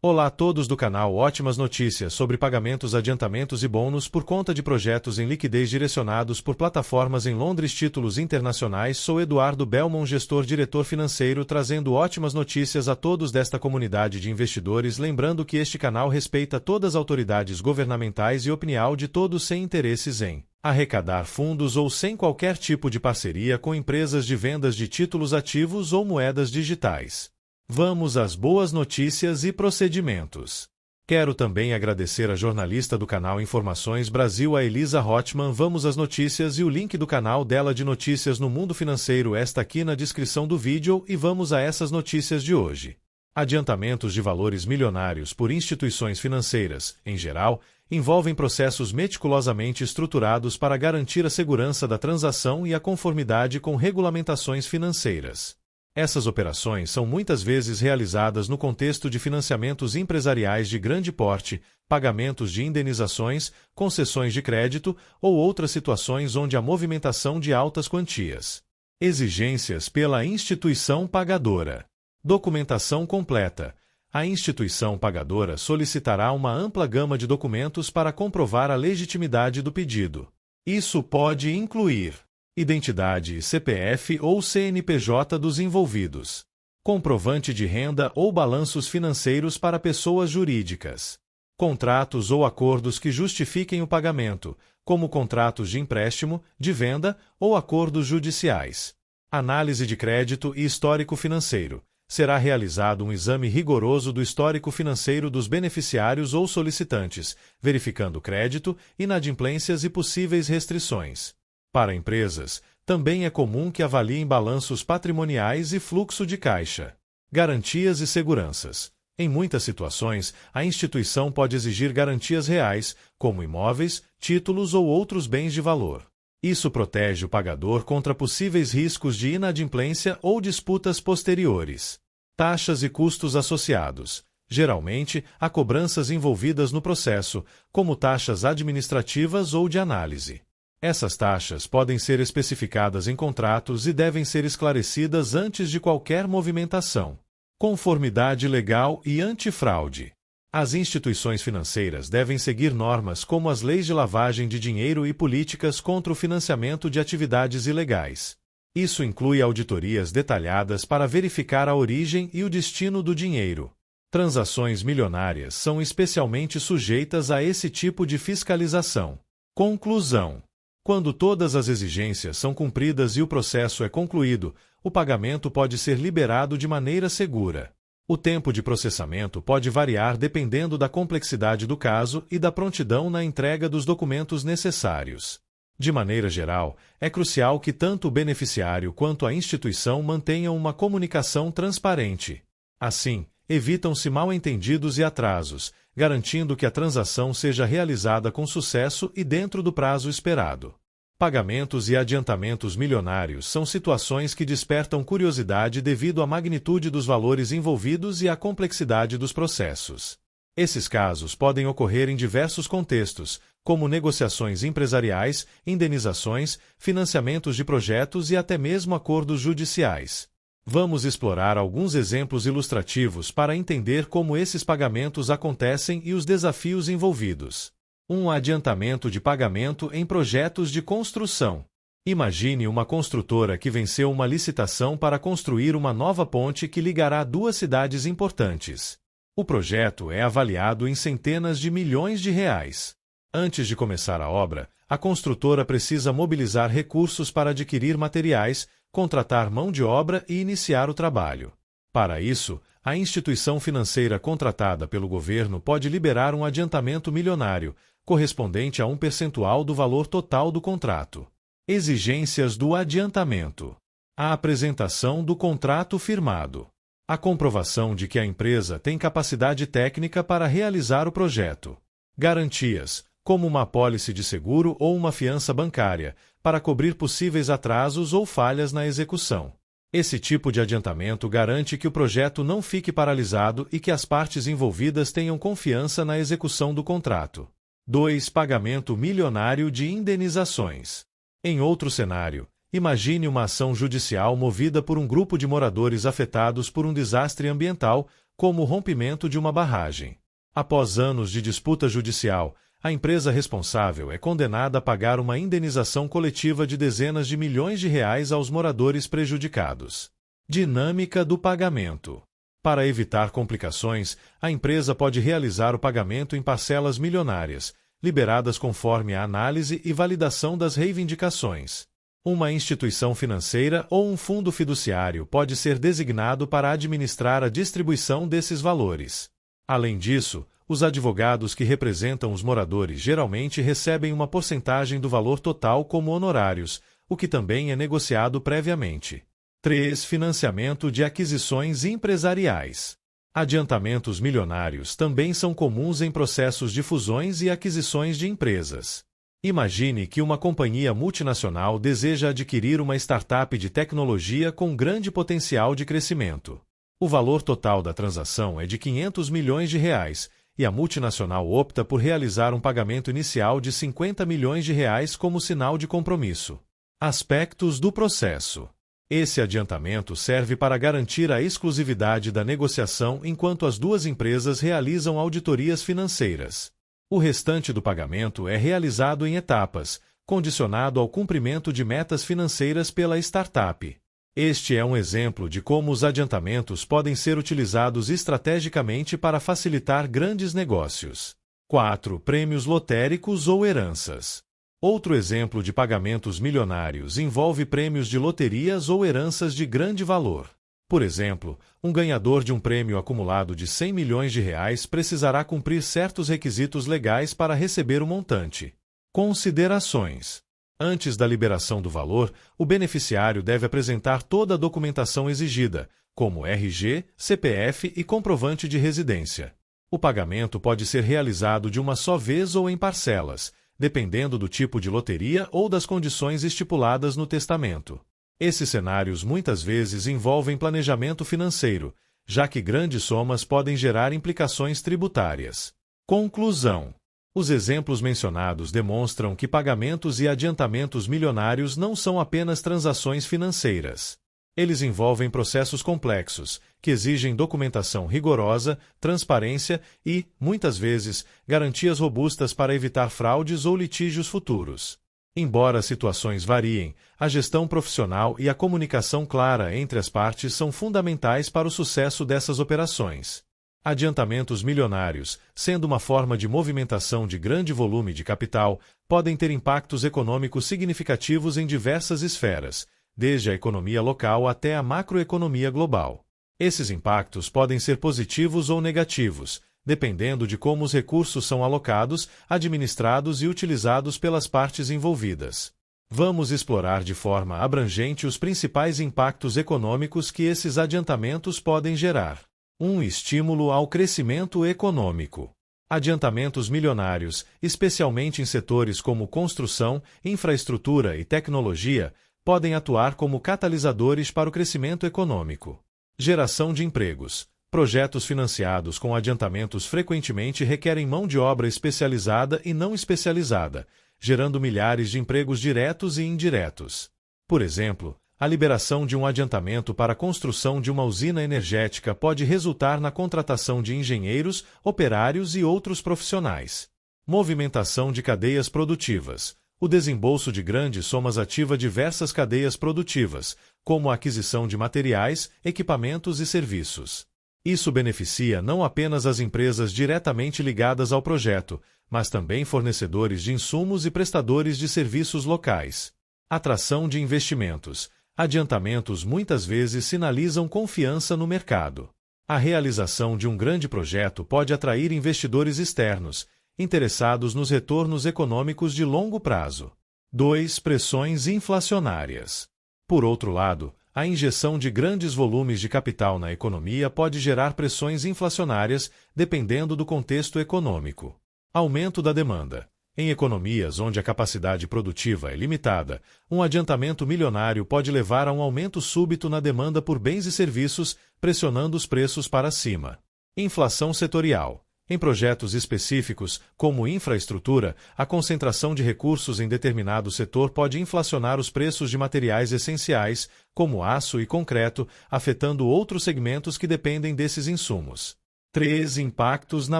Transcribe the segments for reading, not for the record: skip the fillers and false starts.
Olá a todos do canal Ótimas Notícias sobre pagamentos, adiantamentos e bônus por conta de projetos em liquidez direcionados por plataformas em Londres. Títulos internacionais. Sou Eduardo Belmont, gestor diretor financeiro, trazendo ótimas notícias a todos desta comunidade de investidores. Lembrando que este canal respeita todas as autoridades governamentais e opinião de todos sem interesses em arrecadar fundos ou sem qualquer tipo de parceria com empresas de vendas de títulos ativos ou moedas digitais. Vamos às boas notícias e procedimentos. Quero também agradecer a jornalista do canal Informações Brasil, a Elisa Hotman. Vamos às notícias e o link do canal dela de notícias no mundo financeiro está aqui na descrição do vídeo e vamos a essas notícias de hoje. Adiantamentos de valores milionários por instituições financeiras, em geral, envolvem processos meticulosamente estruturados para garantir a segurança da transação e a conformidade com regulamentações financeiras. Essas operações são muitas vezes realizadas no contexto de financiamentos empresariais de grande porte, pagamentos de indenizações, concessões de crédito ou outras situações onde há movimentação de altas quantias. Exigências pela instituição pagadora. Documentação completa. A instituição pagadora solicitará uma ampla gama de documentos para comprovar a legitimidade do pedido. Isso pode incluir identidade CPF ou CNPJ dos envolvidos, comprovante de renda ou balanços financeiros para pessoas jurídicas, contratos ou acordos que justifiquem o pagamento, como contratos de empréstimo, de venda ou acordos judiciais. Análise de crédito e histórico financeiro. Será realizado um exame rigoroso do histórico financeiro dos beneficiários ou solicitantes, verificando crédito, inadimplências e possíveis restrições. Para empresas, também é comum que avaliem balanços patrimoniais e fluxo de caixa. Garantias e seguranças. Em muitas situações, a instituição pode exigir garantias reais, como imóveis, títulos ou outros bens de valor. Isso protege o pagador contra possíveis riscos de inadimplência ou disputas posteriores. Taxas e custos associados. Geralmente, há cobranças envolvidas no processo, como taxas administrativas ou de análise. Essas taxas podem ser especificadas em contratos e devem ser esclarecidas antes de qualquer movimentação. Conformidade legal e antifraude. As instituições financeiras devem seguir normas como as leis de lavagem de dinheiro e políticas contra o financiamento de atividades ilegais. Isso inclui auditorias detalhadas para verificar a origem e o destino do dinheiro. Transações milionárias são especialmente sujeitas a esse tipo de fiscalização. Conclusão. Quando todas as exigências são cumpridas e o processo é concluído, o pagamento pode ser liberado de maneira segura. O tempo de processamento pode variar dependendo da complexidade do caso e da prontidão na entrega dos documentos necessários. De maneira geral, é crucial que tanto o beneficiário quanto a instituição mantenham uma comunicação transparente. Assim, evitam-se mal-entendidos e atrasos, garantindo que a transação seja realizada com sucesso e dentro do prazo esperado. Pagamentos e adiantamentos milionários são situações que despertam curiosidade devido à magnitude dos valores envolvidos e à complexidade dos processos. Esses casos podem ocorrer em diversos contextos, como negociações empresariais, indenizações, financiamentos de projetos e até mesmo acordos judiciais. Vamos explorar alguns exemplos ilustrativos para entender como esses pagamentos acontecem e os desafios envolvidos. Um adiantamento de pagamento em projetos de construção. Imagine uma construtora que venceu uma licitação para construir uma nova ponte que ligará duas cidades importantes. O projeto é avaliado em centenas de milhões de reais. Antes de começar a obra, a construtora precisa mobilizar recursos para adquirir materiais, contratar mão de obra e iniciar o trabalho. Para isso, a instituição financeira contratada pelo governo pode liberar um adiantamento milionário, correspondente a um percentual do valor total do contrato. Exigências do adiantamento. A apresentação do contrato firmado. A comprovação de que a empresa tem capacidade técnica para realizar o projeto. Garantias, como uma apólice de seguro ou uma fiança bancária, para cobrir possíveis atrasos ou falhas na execução. Esse tipo de adiantamento garante que o projeto não fique paralisado e que as partes envolvidas tenham confiança na execução do contrato. 2. Pagamento milionário de indenizações. Em outro cenário, imagine uma ação judicial movida por um grupo de moradores afetados por um desastre ambiental, como o rompimento de uma barragem. Após anos de disputa judicial, a empresa responsável é condenada a pagar uma indenização coletiva de dezenas de milhões de reais aos moradores prejudicados. Dinâmica do pagamento. Para evitar complicações, a empresa pode realizar o pagamento em parcelas milionárias, liberadas conforme a análise e validação das reivindicações. Uma instituição financeira ou um fundo fiduciário pode ser designado para administrar a distribuição desses valores. Além disso, os advogados que representam os moradores geralmente recebem uma porcentagem do valor total como honorários, o que também é negociado previamente. 3. Financiamento de aquisições empresariais. Adiantamentos milionários também são comuns em processos de fusões e aquisições de empresas. Imagine que uma companhia multinacional deseja adquirir uma startup de tecnologia com grande potencial de crescimento. O valor total da transação é de 500 milhões de reais, e a multinacional opta por realizar um pagamento inicial de 50 milhões de reais como sinal de compromisso. Aspectos do processo. Esse adiantamento serve para garantir a exclusividade da negociação enquanto as duas empresas realizam auditorias financeiras. O restante do pagamento é realizado em etapas, condicionado ao cumprimento de metas financeiras pela startup. Este é um exemplo de como os adiantamentos podem ser utilizados estrategicamente para facilitar grandes negócios. 4. Prêmios lotéricos ou heranças. Outro exemplo de pagamentos milionários envolve prêmios de loterias ou heranças de grande valor. Por exemplo, um ganhador de um prêmio acumulado de 100 milhões de reais precisará cumprir certos requisitos legais para receber o montante. Considerações. Antes da liberação do valor, o beneficiário deve apresentar toda a documentação exigida, como RG, CPF e comprovante de residência. O pagamento pode ser realizado de uma só vez ou em parcelas, dependendo do tipo de loteria ou das condições estipuladas no testamento. Esses cenários muitas vezes envolvem planejamento financeiro, já que grandes somas podem gerar implicações tributárias. Conclusão. Os exemplos mencionados demonstram que pagamentos e adiantamentos milionários não são apenas transações financeiras. Eles envolvem processos complexos, que exigem documentação rigorosa, transparência e, muitas vezes, garantias robustas para evitar fraudes ou litígios futuros. Embora as situações variem, a gestão profissional e a comunicação clara entre as partes são fundamentais para o sucesso dessas operações. Adiantamentos milionários, sendo uma forma de movimentação de grande volume de capital, podem ter impactos econômicos significativos em diversas esferas, desde a economia local até a macroeconomia global. Esses impactos podem ser positivos ou negativos, dependendo de como os recursos são alocados, administrados e utilizados pelas partes envolvidas. Vamos explorar de forma abrangente os principais impactos econômicos que esses adiantamentos podem gerar. 1. Estímulo ao crescimento econômico. Adiantamentos milionários, especialmente em setores como construção, infraestrutura e tecnologia, podem atuar como catalisadores para o crescimento econômico. Geração de empregos. Projetos financiados com adiantamentos frequentemente requerem mão de obra especializada e não especializada, gerando milhares de empregos diretos e indiretos. Por exemplo, a liberação de um adiantamento para a construção de uma usina energética pode resultar na contratação de engenheiros, operários e outros profissionais. Movimentação de cadeias produtivas. O desembolso de grandes somas ativa diversas cadeias produtivas, como a aquisição de materiais, equipamentos e serviços. Isso beneficia não apenas as empresas diretamente ligadas ao projeto, mas também fornecedores de insumos e prestadores de serviços locais. Atração de investimentos. Adiantamentos muitas vezes sinalizam confiança no mercado. A realização de um grande projeto pode atrair investidores externos, interessados nos retornos econômicos de longo prazo. 2. Pressões inflacionárias. Por outro lado, a injeção de grandes volumes de capital na economia pode gerar pressões inflacionárias, dependendo do contexto econômico. Aumento da demanda. Em economias onde a capacidade produtiva é limitada, um adiantamento milionário pode levar a um aumento súbito na demanda por bens e serviços, pressionando os preços para cima. Inflação setorial. Em projetos específicos, como infraestrutura, a concentração de recursos em determinado setor pode inflacionar os preços de materiais essenciais, como aço e concreto, afetando outros segmentos que dependem desses insumos. 3. Impactos na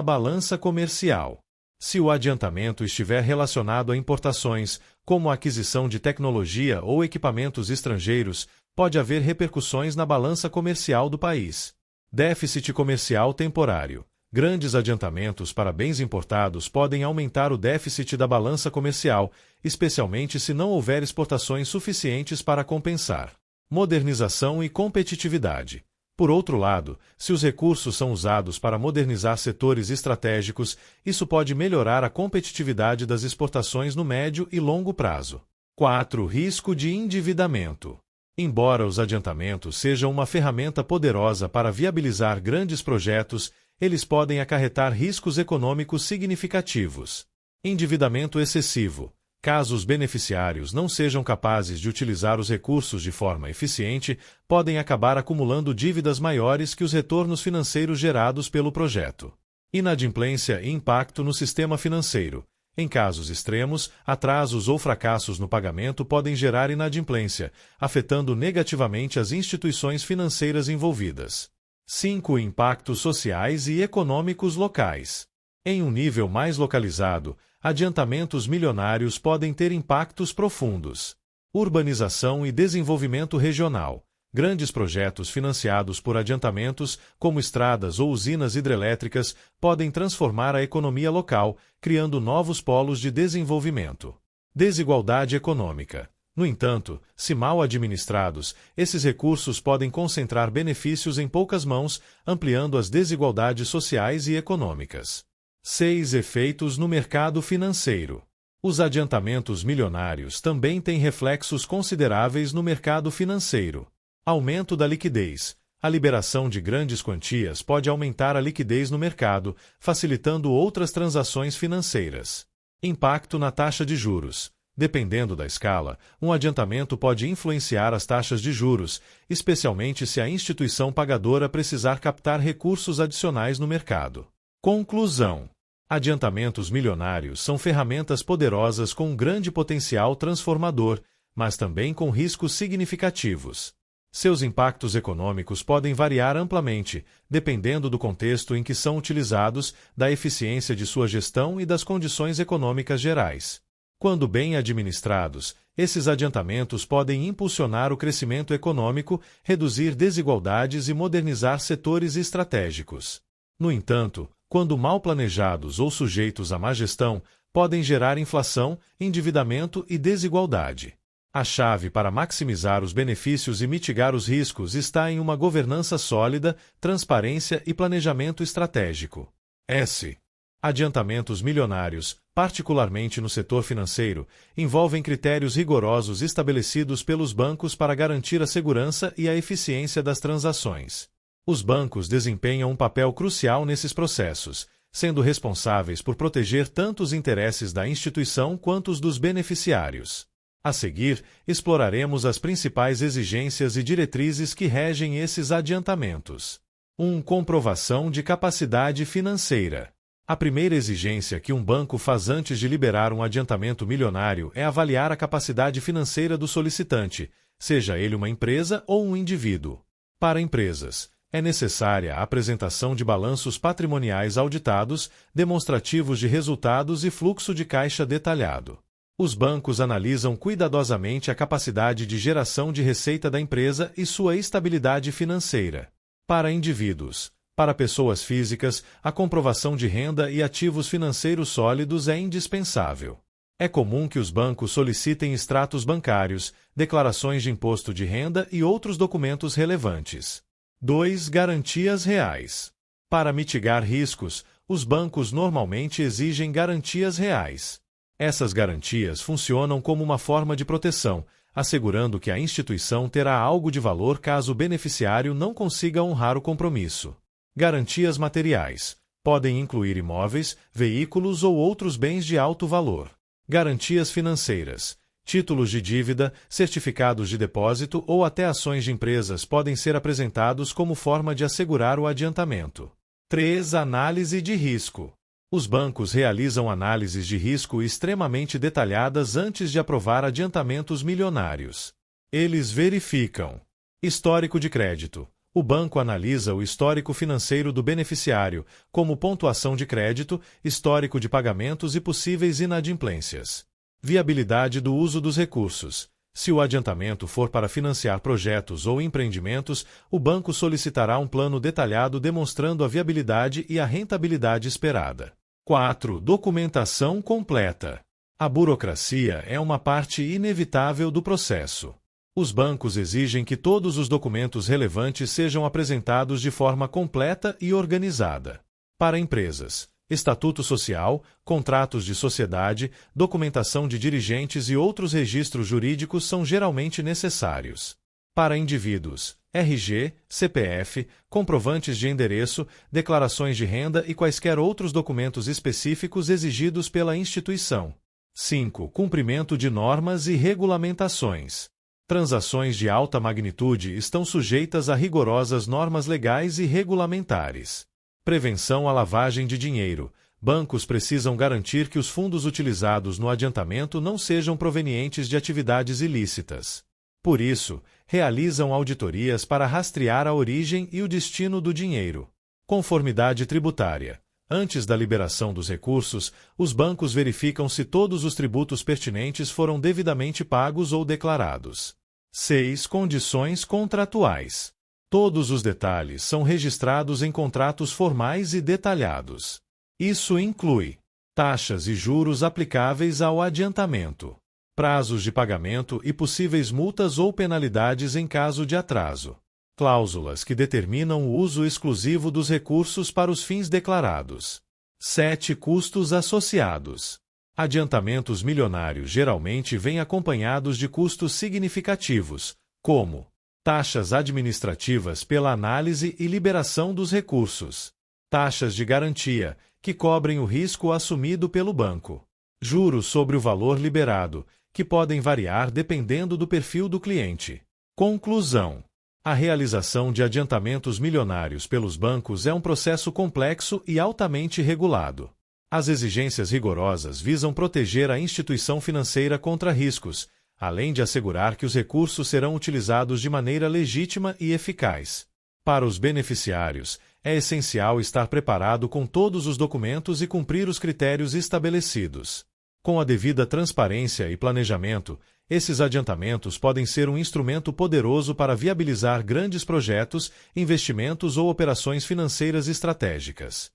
balança comercial. Se o adiantamento estiver relacionado a importações, como a aquisição de tecnologia ou equipamentos estrangeiros, pode haver repercussões na balança comercial do país. Déficit comercial temporário. Grandes adiantamentos para bens importados podem aumentar o déficit da balança comercial, especialmente se não houver exportações suficientes para compensar. Modernização e competitividade. Por outro lado, se os recursos são usados para modernizar setores estratégicos, isso pode melhorar a competitividade das exportações no médio e longo prazo. 4. Risco de endividamento. Embora os adiantamentos sejam uma ferramenta poderosa para viabilizar grandes projetos, eles podem acarretar riscos econômicos significativos. Endividamento excessivo. Caso os beneficiários não sejam capazes de utilizar os recursos de forma eficiente, podem acabar acumulando dívidas maiores que os retornos financeiros gerados pelo projeto. Inadimplência e impacto no sistema financeiro. Em casos extremos, atrasos ou fracassos no pagamento podem gerar inadimplência, afetando negativamente as instituições financeiras envolvidas. 5. Impactos sociais e econômicos locais. Em um nível mais localizado, adiantamentos milionários podem ter impactos profundos. Urbanização e desenvolvimento regional. Grandes projetos financiados por adiantamentos, como estradas ou usinas hidrelétricas, podem transformar a economia local, criando novos polos de desenvolvimento. Desigualdade econômica. No entanto, se mal administrados, esses recursos podem concentrar benefícios em poucas mãos, ampliando as desigualdades sociais e econômicas. 6. Efeitos no mercado financeiro. Os adiantamentos milionários também têm reflexos consideráveis no mercado financeiro. Aumento da liquidez. A liberação de grandes quantias pode aumentar a liquidez no mercado, facilitando outras transações financeiras. Impacto na taxa de juros. Dependendo da escala, um adiantamento pode influenciar as taxas de juros, especialmente se a instituição pagadora precisar captar recursos adicionais no mercado. Conclusão. Adiantamentos milionários são ferramentas poderosas com um grande potencial transformador, mas também com riscos significativos. Seus impactos econômicos podem variar amplamente, dependendo do contexto em que são utilizados, da eficiência de sua gestão e das condições econômicas gerais. Quando bem administrados, esses adiantamentos podem impulsionar o crescimento econômico, reduzir desigualdades e modernizar setores estratégicos. No entanto, quando mal planejados ou sujeitos à má gestão, podem gerar inflação, endividamento e desigualdade. A chave para maximizar os benefícios e mitigar os riscos está em uma governança sólida, transparência e planejamento estratégico. S. Adiantamentos milionários, particularmente no setor financeiro, envolvem critérios rigorosos estabelecidos pelos bancos para garantir a segurança e a eficiência das transações. Os bancos desempenham um papel crucial nesses processos, sendo responsáveis por proteger tanto os interesses da instituição quanto os dos beneficiários. A seguir, exploraremos as principais exigências e diretrizes que regem esses adiantamentos. 1. Comprovação de capacidade financeira. A primeira exigência que um banco faz antes de liberar um adiantamento milionário é avaliar a capacidade financeira do solicitante, seja ele uma empresa ou um indivíduo. Para empresas, é necessária a apresentação de balanços patrimoniais auditados, demonstrativos de resultados e fluxo de caixa detalhado. Os bancos analisam cuidadosamente a capacidade de geração de receita da empresa e sua estabilidade financeira. Para indivíduos, para pessoas físicas, a comprovação de renda e ativos financeiros sólidos é indispensável. É comum que os bancos solicitem extratos bancários, declarações de imposto de renda e outros documentos relevantes. 2. Garantias reais. Para mitigar riscos, os bancos normalmente exigem garantias reais. Essas garantias funcionam como uma forma de proteção, assegurando que a instituição terá algo de valor caso o beneficiário não consiga honrar o compromisso. Garantias materiais. Podem incluir imóveis, veículos ou outros bens de alto valor. Garantias financeiras. Títulos de dívida, certificados de depósito ou até ações de empresas podem ser apresentados como forma de assegurar o adiantamento. 3. Análise de risco. Os bancos realizam análises de risco extremamente detalhadas antes de aprovar adiantamentos milionários. Eles verificam: histórico de crédito. O banco analisa o histórico financeiro do beneficiário, como pontuação de crédito, histórico de pagamentos e possíveis inadimplências. Viabilidade do uso dos recursos. Se o adiantamento for para financiar projetos ou empreendimentos, o banco solicitará um plano detalhado demonstrando a viabilidade e a rentabilidade esperada. 4. Documentação completa. A burocracia é uma parte inevitável do processo. Os bancos exigem que todos os documentos relevantes sejam apresentados de forma completa e organizada. Para empresas, estatuto social, contratos de sociedade, documentação de dirigentes e outros registros jurídicos são geralmente necessários. Para indivíduos, RG, CPF, comprovantes de endereço, declarações de renda e quaisquer outros documentos específicos exigidos pela instituição. 5. Cumprimento de normas e regulamentações. Transações de alta magnitude estão sujeitas a rigorosas normas legais e regulamentares. Prevenção à lavagem de dinheiro. Bancos precisam garantir que os fundos utilizados no adiantamento não sejam provenientes de atividades ilícitas. Por isso, realizam auditorias para rastrear a origem e o destino do dinheiro. Conformidade tributária. Antes da liberação dos recursos, os bancos verificam se todos os tributos pertinentes foram devidamente pagos ou declarados. 6. Condições contratuais. Todos os detalhes são registrados em contratos formais e detalhados. Isso inclui taxas e juros aplicáveis ao adiantamento, prazos de pagamento e possíveis multas ou penalidades em caso de atraso, cláusulas que determinam o uso exclusivo dos recursos para os fins declarados. 7. Custos associados. Adiantamentos milionários geralmente vêm acompanhados de custos significativos, como taxas administrativas pela análise e liberação dos recursos, taxas de garantia, que cobrem o risco assumido pelo banco, juros sobre o valor liberado, que podem variar dependendo do perfil do cliente. Conclusão: a realização de adiantamentos milionários pelos bancos é um processo complexo e altamente regulado. As exigências rigorosas visam proteger a instituição financeira contra riscos, além de assegurar que os recursos serão utilizados de maneira legítima e eficaz. Para os beneficiários, é essencial estar preparado com todos os documentos e cumprir os critérios estabelecidos. Com a devida transparência e planejamento, esses adiantamentos podem ser um instrumento poderoso para viabilizar grandes projetos, investimentos ou operações financeiras estratégicas.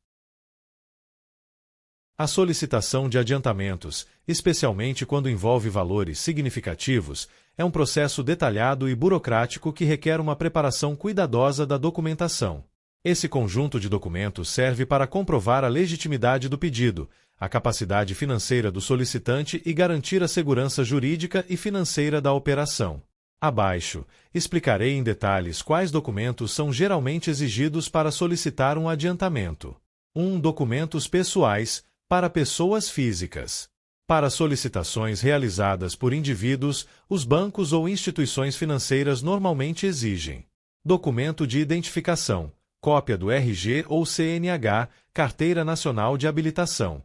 A solicitação de adiantamentos, especialmente quando envolve valores significativos, é um processo detalhado e burocrático que requer uma preparação cuidadosa da documentação. Esse conjunto de documentos serve para comprovar a legitimidade do pedido, a capacidade financeira do solicitante e garantir a segurança jurídica e financeira da operação. Abaixo, explicarei em detalhes quais documentos são geralmente exigidos para solicitar um adiantamento. 1. Documentos pessoais, para pessoas físicas. Para solicitações realizadas por indivíduos, os bancos ou instituições financeiras normalmente exigem documento de identificação, cópia do RG ou CNH, Carteira Nacional de Habilitação.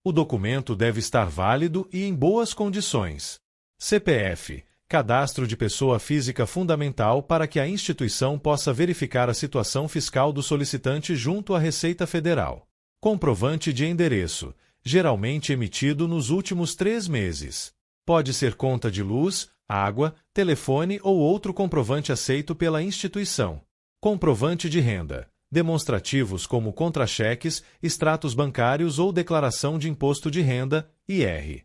O documento deve estar válido e em boas condições. CPF, cadastro de pessoa física fundamental para que a instituição possa verificar a situação fiscal do solicitante junto à Receita Federal. Comprovante de endereço, geralmente emitido nos últimos 3 meses. Pode ser conta de luz, água, telefone ou outro comprovante aceito pela instituição. Comprovante de renda, demonstrativos como contra-cheques, extratos bancários ou declaração de imposto de renda, IR.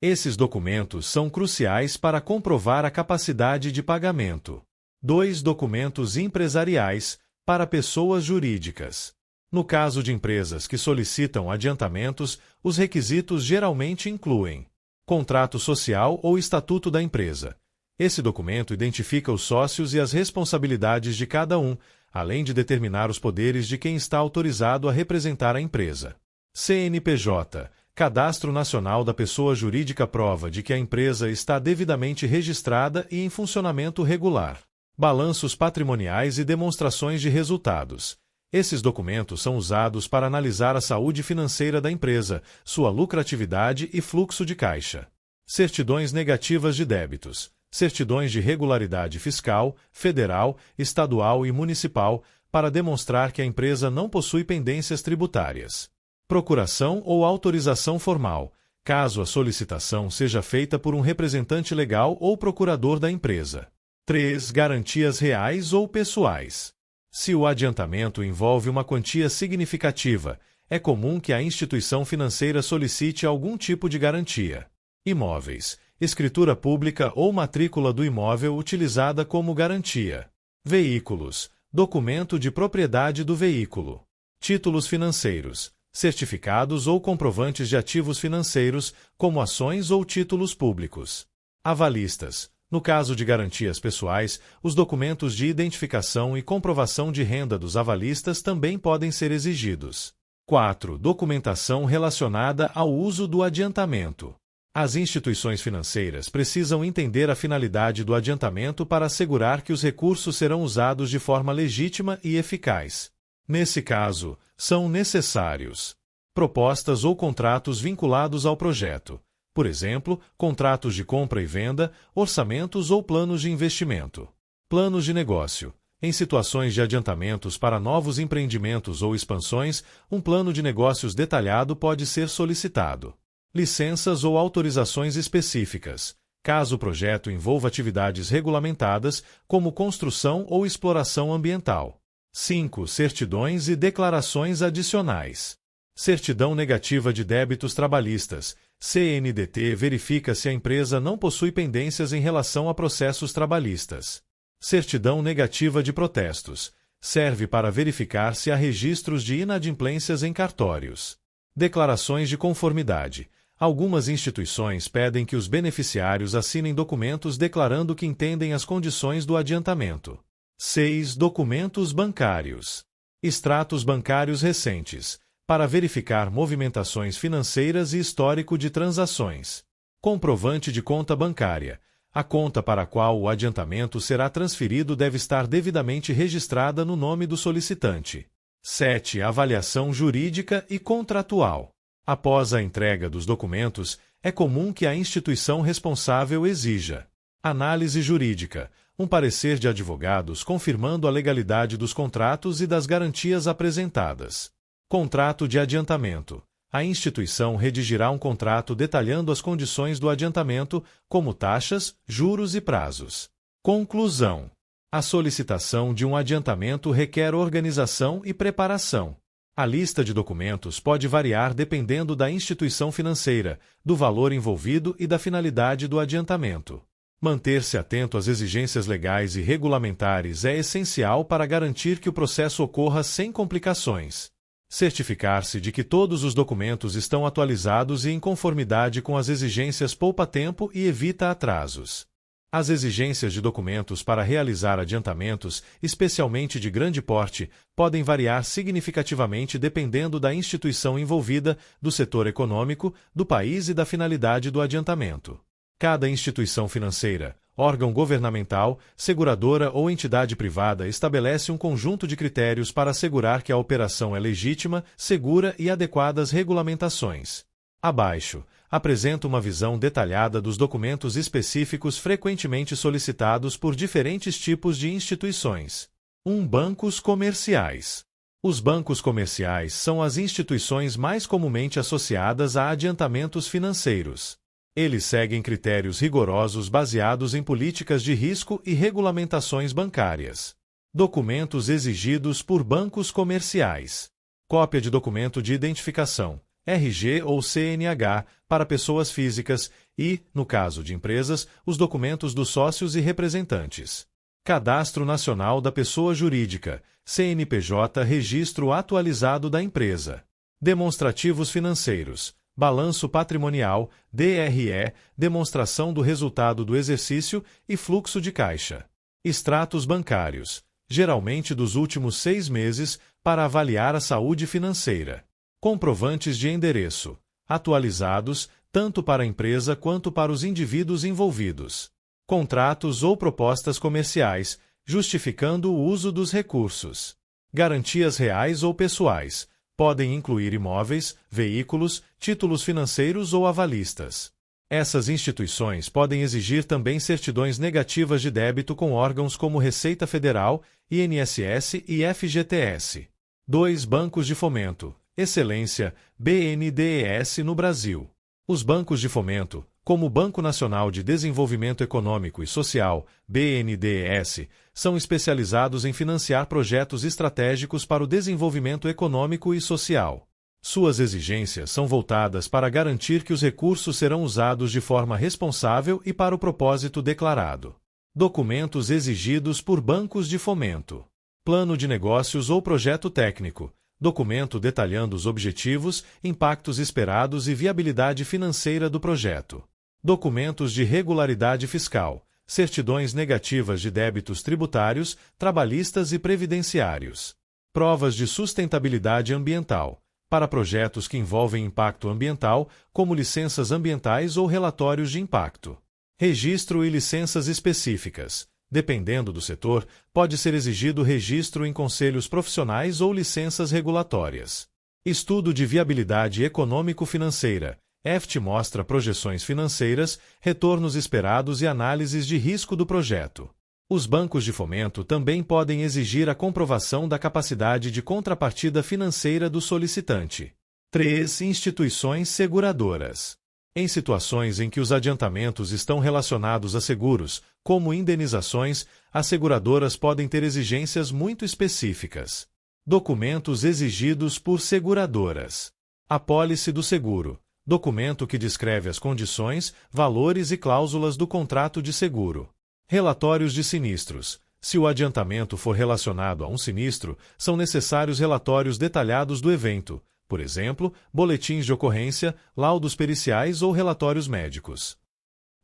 Esses documentos são cruciais para comprovar a capacidade de pagamento. 2. Documentos empresariais, para pessoas jurídicas. No caso de empresas que solicitam adiantamentos, os requisitos geralmente incluem contrato social ou estatuto da empresa. Esse documento identifica os sócios e as responsabilidades de cada um, além de determinar os poderes de quem está autorizado a representar a empresa. CNPJ, Cadastro Nacional da Pessoa Jurídica, prova de que a empresa está devidamente registrada e em funcionamento regular. Balanços patrimoniais e demonstrações de resultados. Esses documentos são usados para analisar a saúde financeira da empresa, sua lucratividade e fluxo de caixa. Certidões negativas de débitos, certidões de regularidade fiscal, federal, estadual e municipal, para demonstrar que a empresa não possui pendências tributárias. Procuração ou autorização formal, caso a solicitação seja feita por um representante legal ou procurador da empresa. 3. Garantias reais ou pessoais. Se o adiantamento envolve uma quantia significativa, é comum que a instituição financeira solicite algum tipo de garantia. Imóveis, escritura pública ou matrícula do imóvel utilizada como garantia. Veículos, documento de propriedade do veículo. Títulos financeiros, certificados ou comprovantes de ativos financeiros, como ações ou títulos públicos. Avalistas. No caso de garantias pessoais, os documentos de identificação e comprovação de renda dos avalistas também podem ser exigidos. 4. Documentação relacionada ao uso do adiantamento. As instituições financeiras precisam entender a finalidade do adiantamento para assegurar que os recursos serão usados de forma legítima e eficaz. Nesse caso, são necessários propostas ou contratos vinculados ao projeto. Por exemplo, contratos de compra e venda, orçamentos ou planos de investimento. Planos de negócio. Em situações de adiantamentos para novos empreendimentos ou expansões, um plano de negócios detalhado pode ser solicitado. Licenças ou autorizações específicas, caso o projeto envolva atividades regulamentadas, como construção ou exploração ambiental. 5. Certidões e declarações adicionais. Certidão negativa de débitos trabalhistas. CNDT verifica se a empresa não possui pendências em relação a processos trabalhistas. Certidão negativa de protestos. Serve para verificar se há registros de inadimplências em cartórios. Declarações de conformidade. Algumas instituições pedem que os beneficiários assinem documentos declarando que entendem as condições do adiantamento. 6. Documentos bancários. Extratos bancários recentes. Para verificar movimentações financeiras e histórico de transações. Comprovante de conta bancária. A conta para a qual o adiantamento será transferido deve estar devidamente registrada no nome do solicitante. 7. Avaliação jurídica e contratual. Após a entrega dos documentos, é comum que a instituição responsável exija análise jurídica, um parecer de advogados confirmando a legalidade dos contratos e das garantias apresentadas. Contrato de adiantamento. A instituição redigirá um contrato detalhando as condições do adiantamento, como taxas, juros e prazos. Conclusão. A solicitação de um adiantamento requer organização e preparação. A lista de documentos pode variar dependendo da instituição financeira, do valor envolvido e da finalidade do adiantamento. Manter-se atento às exigências legais e regulamentares é essencial para garantir que o processo ocorra sem complicações. Certificar-se de que todos os documentos estão atualizados e em conformidade com as exigências poupa tempo e evita atrasos. As exigências de documentos para realizar adiantamentos, especialmente de grande porte, podem variar significativamente dependendo da instituição envolvida, do setor econômico, do país e da finalidade do adiantamento. Cada instituição financeira, órgão governamental, seguradora ou entidade privada estabelece um conjunto de critérios para assegurar que a operação é legítima, segura e adequada às regulamentações. Abaixo, apresenta uma visão detalhada dos documentos específicos frequentemente solicitados por diferentes tipos de instituições. 1. Bancos comerciais. Os bancos comerciais são as instituições mais comumente associadas a adiantamentos financeiros. Eles seguem critérios rigorosos baseados em políticas de risco e regulamentações bancárias. Documentos exigidos por bancos comerciais. Cópia de documento de identificação, RG ou CNH, para pessoas físicas e, no caso de empresas, os documentos dos sócios e representantes. Cadastro Nacional da Pessoa Jurídica, CNPJ, registro atualizado da empresa. Demonstrativos financeiros. Balanço patrimonial, DRE, demonstração do resultado do exercício e fluxo de caixa. Extratos bancários, geralmente dos últimos 6 meses, para avaliar a saúde financeira. Comprovantes de endereço, atualizados, tanto para a empresa quanto para os indivíduos envolvidos. Contratos ou propostas comerciais, justificando o uso dos recursos. Garantias reais ou pessoais. Podem incluir imóveis, veículos, títulos financeiros ou avalistas. Essas instituições podem exigir também certidões negativas de débito com órgãos como Receita Federal, INSS e FGTS. 2. Bancos de fomento. Excelência, BNDES no Brasil. Os bancos de fomento, como o Banco Nacional de Desenvolvimento Econômico e Social, BNDES, são especializados em financiar projetos estratégicos para o desenvolvimento econômico e social. Suas exigências são voltadas para garantir que os recursos serão usados de forma responsável e para o propósito declarado. Documentos exigidos por bancos de fomento. Plano de negócios ou projeto técnico. Documento detalhando os objetivos, impactos esperados e viabilidade financeira do projeto. Documentos de regularidade fiscal. Certidões negativas de débitos tributários, trabalhistas e previdenciários. Provas de sustentabilidade ambiental. Para projetos que envolvem impacto ambiental, como licenças ambientais ou relatórios de impacto. Registro e licenças específicas. Dependendo do setor, pode ser exigido registro em conselhos profissionais ou licenças regulatórias. Estudo de viabilidade econômico-financeira. EFT mostra projeções financeiras, retornos esperados e análises de risco do projeto. Os bancos de fomento também podem exigir a comprovação da capacidade de contrapartida financeira do solicitante. 3. Instituições seguradoras. Em situações em que os adiantamentos estão relacionados a seguros, como indenizações, as seguradoras podem ter exigências muito específicas. Documentos exigidos por seguradoras. Apólice do seguro. Documento que descreve as condições, valores e cláusulas do contrato de seguro. Relatórios de sinistros. Se o adiantamento for relacionado a um sinistro, são necessários relatórios detalhados do evento, por exemplo, boletins de ocorrência, laudos periciais ou relatórios médicos.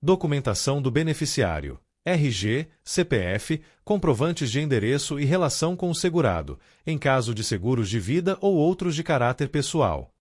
Documentação do beneficiário. RG, CPF, comprovantes de endereço e relação com o segurado, em caso de seguros de vida ou outros de caráter pessoal.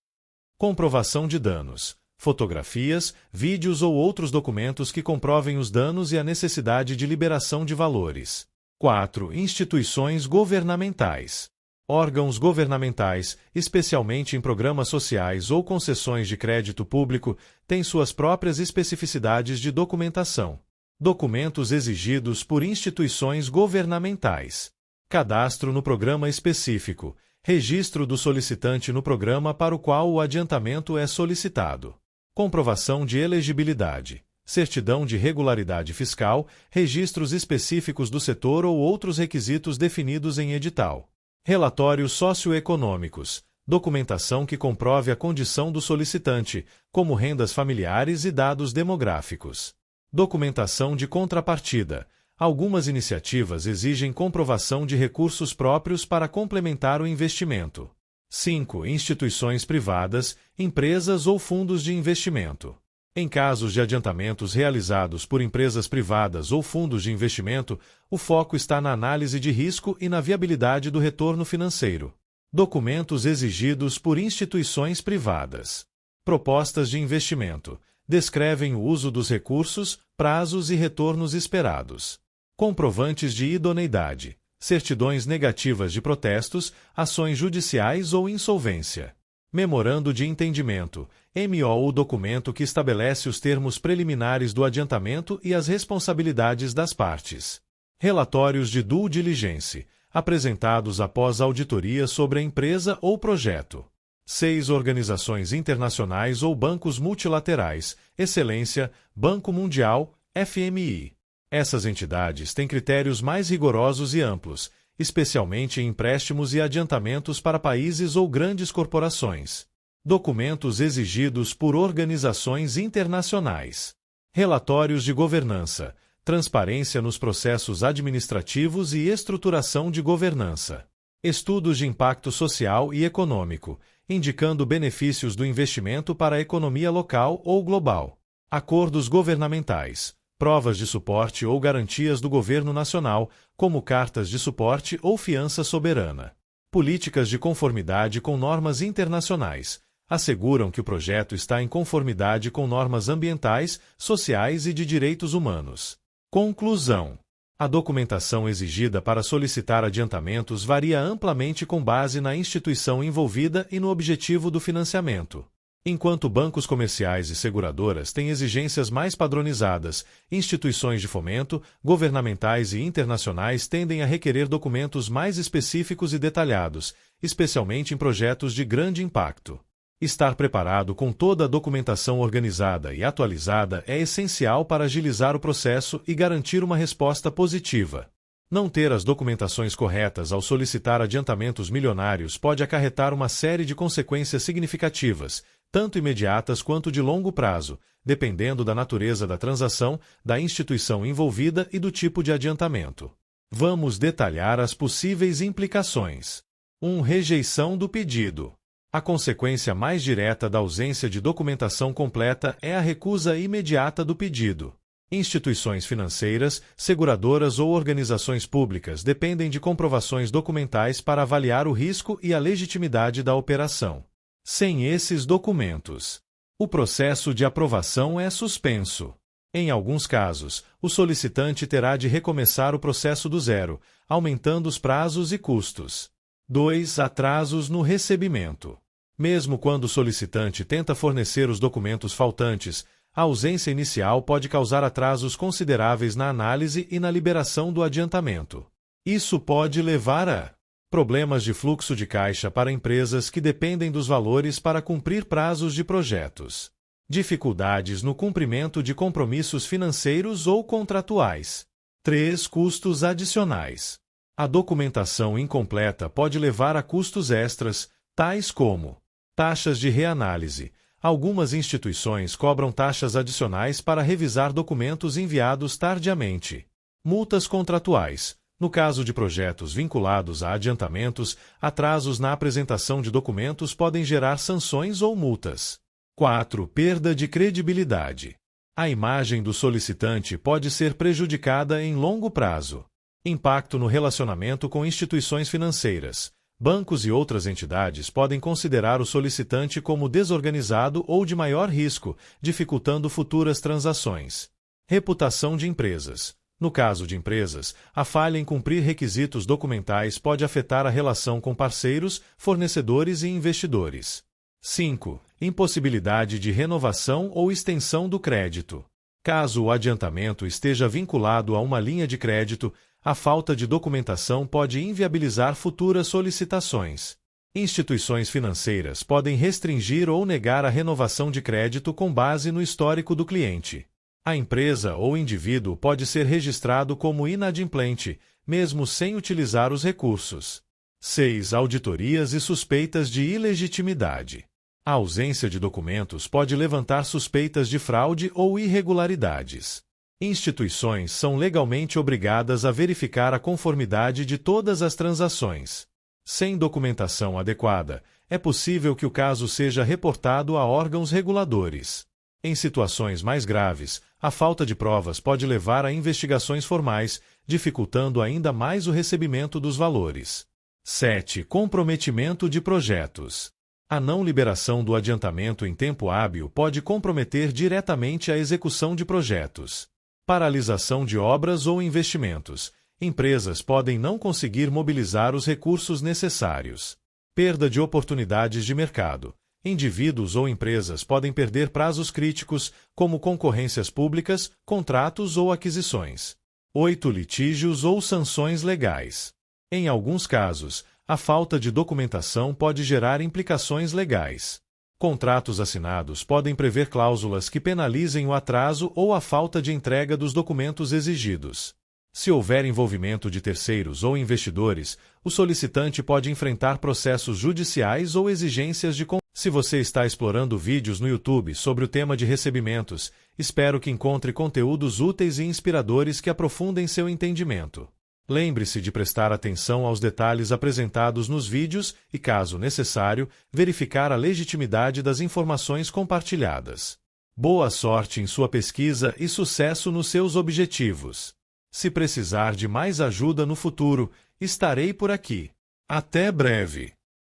Comprovação de danos. Fotografias, vídeos ou outros documentos que comprovem os danos e a necessidade de liberação de valores. 4. Instituições governamentais. Órgãos governamentais, especialmente em programas sociais ou concessões de crédito público, têm suas próprias especificidades de documentação. Documentos exigidos por instituições governamentais. Cadastro no programa específico. Registro do solicitante no programa para o qual o adiantamento é solicitado. Comprovação de elegibilidade. Certidão de regularidade fiscal, registros específicos do setor ou outros requisitos definidos em edital. Relatórios socioeconômicos. Documentação que comprove a condição do solicitante, como rendas familiares e dados demográficos. Documentação de contrapartida. Algumas iniciativas exigem comprovação de recursos próprios para complementar o investimento. 5. Instituições privadas, empresas ou fundos de investimento. Em casos de adiantamentos realizados por empresas privadas ou fundos de investimento, o foco está na análise de risco e na viabilidade do retorno financeiro. Documentos exigidos por instituições privadas. Propostas de investimento. Descrevem o uso dos recursos, prazos e retornos esperados. Comprovantes de idoneidade. Certidões negativas de protestos, ações judiciais ou insolvência. Memorando de entendimento, MO, o documento que estabelece os termos preliminares do adiantamento e as responsabilidades das partes. Relatórios de due diligence, apresentados após auditoria sobre a empresa ou projeto. 6. Organizações internacionais ou bancos multilaterais, Excelência, Banco Mundial, FMI. Essas entidades têm critérios mais rigorosos e amplos, especialmente em empréstimos e adiantamentos para países ou grandes corporações. Documentos exigidos por organizações internacionais. Relatórios de governança, transparência nos processos administrativos e estruturação de governança. Estudos de impacto social e econômico, indicando benefícios do investimento para a economia local ou global. Acordos governamentais. Provas de suporte ou garantias do governo nacional, como cartas de suporte ou fiança soberana. Políticas de conformidade com normas internacionais. Asseguram que o projeto está em conformidade com normas ambientais, sociais e de direitos humanos. Conclusão. A documentação exigida para solicitar adiantamentos varia amplamente com base na instituição envolvida e no objetivo do financiamento. Enquanto bancos comerciais e seguradoras têm exigências mais padronizadas, instituições de fomento, governamentais e internacionais tendem a requerer documentos mais específicos e detalhados, especialmente em projetos de grande impacto. Estar preparado com toda a documentação organizada e atualizada é essencial para agilizar o processo e garantir uma resposta positiva. Não ter as documentações corretas ao solicitar adiantamentos milionários pode acarretar uma série de consequências significativas, tanto imediatas quanto de longo prazo, dependendo da natureza da transação, da instituição envolvida e do tipo de adiantamento. Vamos detalhar as possíveis implicações. 1. Rejeição do pedido. A consequência mais direta da ausência de documentação completa é a recusa imediata do pedido. Instituições financeiras, seguradoras ou organizações públicas dependem de comprovações documentais para avaliar o risco e a legitimidade da operação. Sem esses documentos, o processo de aprovação é suspenso. Em alguns casos, o solicitante terá de recomeçar o processo do zero, aumentando os prazos e custos. 2. Atrasos no recebimento. Mesmo quando o solicitante tenta fornecer os documentos faltantes, a ausência inicial pode causar atrasos consideráveis na análise e na liberação do adiantamento. Isso pode levar a problemas de fluxo de caixa para empresas que dependem dos valores para cumprir prazos de projetos. Dificuldades no cumprimento de compromissos financeiros ou contratuais. 3. Custos adicionais. A documentação incompleta pode levar a custos extras, tais como taxas de reanálise. Algumas instituições cobram taxas adicionais para revisar documentos enviados tardiamente. Multas contratuais. No caso de projetos vinculados a adiantamentos, atrasos na apresentação de documentos podem gerar sanções ou multas. 4. Perda de credibilidade. A imagem do solicitante pode ser prejudicada em longo prazo. Impacto no relacionamento com instituições financeiras. Bancos e outras entidades podem considerar o solicitante como desorganizado ou de maior risco, dificultando futuras transações. Reputação de empresas. No caso de empresas, a falha em cumprir requisitos documentais pode afetar a relação com parceiros, fornecedores e investidores. 5. Impossibilidade de renovação ou extensão do crédito. Caso o adiantamento esteja vinculado a uma linha de crédito, a falta de documentação pode inviabilizar futuras solicitações. Instituições financeiras podem restringir ou negar a renovação de crédito com base no histórico do cliente. A empresa ou indivíduo pode ser registrado como inadimplente, mesmo sem utilizar os recursos. 6. Auditorias e suspeitas de ilegitimidade. A ausência de documentos pode levantar suspeitas de fraude ou irregularidades. Instituições são legalmente obrigadas a verificar a conformidade de todas as transações. Sem documentação adequada, é possível que o caso seja reportado a órgãos reguladores. Em situações mais graves, a falta de provas pode levar a investigações formais, dificultando ainda mais o recebimento dos valores. 7. Comprometimento de projetos. A não liberação do adiantamento em tempo hábil pode comprometer diretamente a execução de projetos. Paralisação de obras ou investimentos. Empresas podem não conseguir mobilizar os recursos necessários. Perda de oportunidades de mercado. Indivíduos ou empresas podem perder prazos críticos, como concorrências públicas, contratos ou aquisições. 8. Litígios ou sanções legais. Em alguns casos, a falta de documentação pode gerar implicações legais. Contratos assinados podem prever cláusulas que penalizem o atraso ou a falta de entrega dos documentos exigidos. Se houver envolvimento de terceiros ou investidores, o solicitante pode enfrentar processos judiciais ou exigências de Se você está explorando vídeos no YouTube sobre o tema de recebimentos, espero que encontre conteúdos úteis e inspiradores que aprofundem seu entendimento. Lembre-se de prestar atenção aos detalhes apresentados nos vídeos e, caso necessário, verificar a legitimidade das informações compartilhadas. Boa sorte em sua pesquisa e sucesso nos seus objetivos. Se precisar de mais ajuda no futuro, estarei por aqui. Até breve!